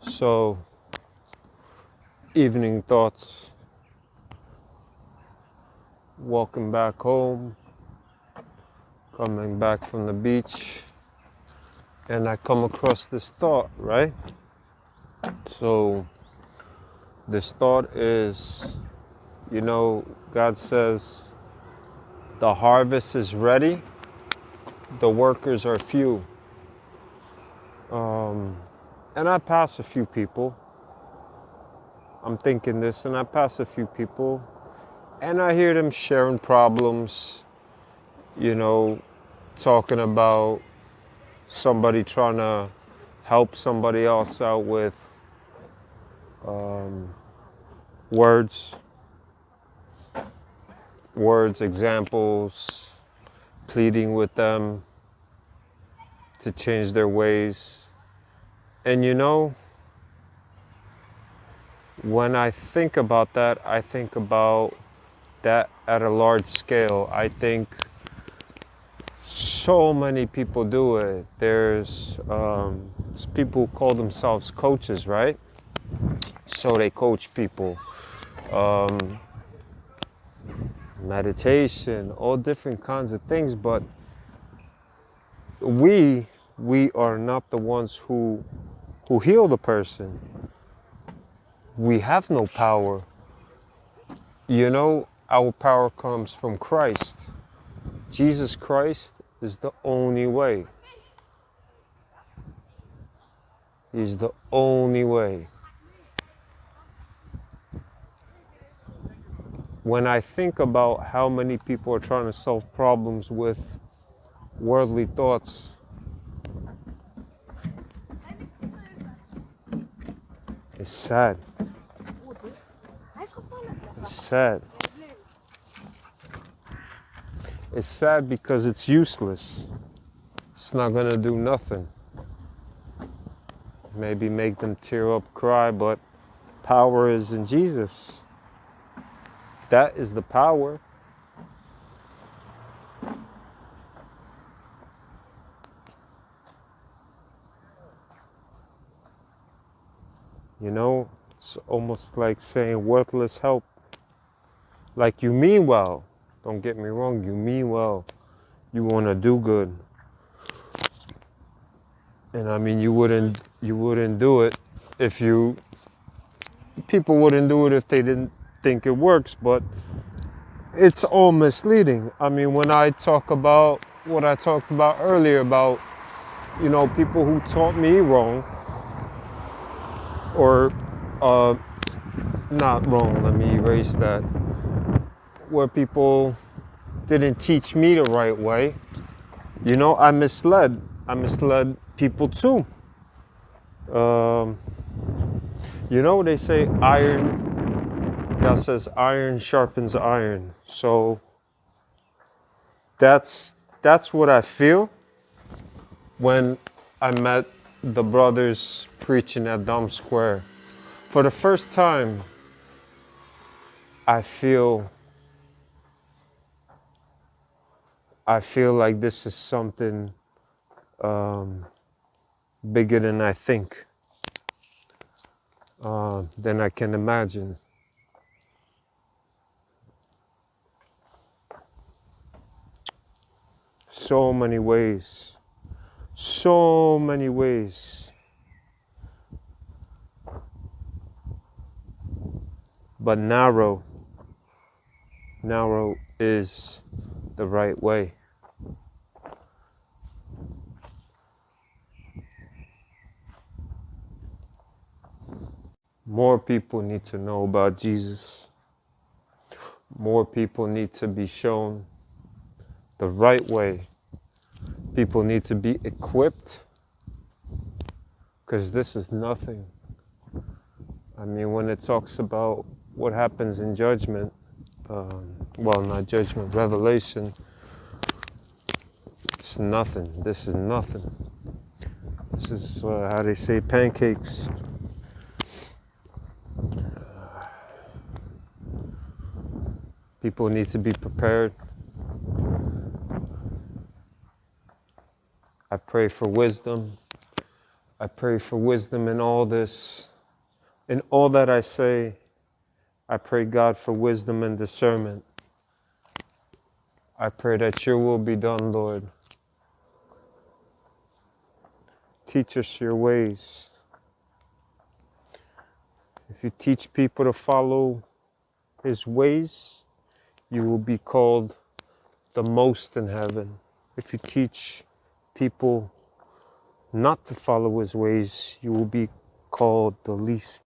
So, evening thoughts, walking back home, coming back from the beach, and I come across this thought, right? So, this thought is, God says, the harvest is ready, the workers are few. And I pass a few people. I'm thinking this, and I pass a few people, and I hear them sharing problems, talking about somebody trying to help somebody else out with words, examples, pleading with them to change their ways. And when I think about that, I think about that at a large scale. I think so many people do it. There's people who call themselves coaches, right? So they coach people. Meditation, all different kinds of things, but we are not the ones who heal the person. We have no power. Our power comes from Christ. Jesus Christ is the only way. He's the only way. When I think about how many people are trying to solve problems with worldly thoughts, it's sad. It's sad. It's sad because it's useless. It's not gonna do nothing. Maybe make them tear up, cry, but power is in Jesus. That is the power. It's almost like saying worthless help. Like, you mean well. Don't get me wrong, you mean well. You want to do good. And I mean, you wouldn't do it if people wouldn't do it if they didn't think it works, but it's all misleading. I mean, when I talk about what I talked about earlier about, people who taught me wrong, or not wrong, let me erase that, where people didn't teach me the right way, I misled people too. They say God says iron sharpens iron. So that's what I feel when I met the brothers preaching at Dom Square. For the first time, I feel like this is something bigger than I think, than I can imagine. So many ways. But narrow is the right way. More people need to know about Jesus. More people need to be shown the right way. People need to be equipped, because this is nothing. I mean, when it talks about what happens in judgment, not judgment, revelation, it's nothing. This is nothing. This is how they say pancakes. People need to be prepared. I pray for wisdom. I pray for wisdom in all this. In all that I say, I pray, God, for wisdom and discernment. I pray that your will be done, Lord. Teach us your ways. If you teach people to follow his ways, you will be called the most in heaven. If you teach people not to follow his ways, you will be called the least.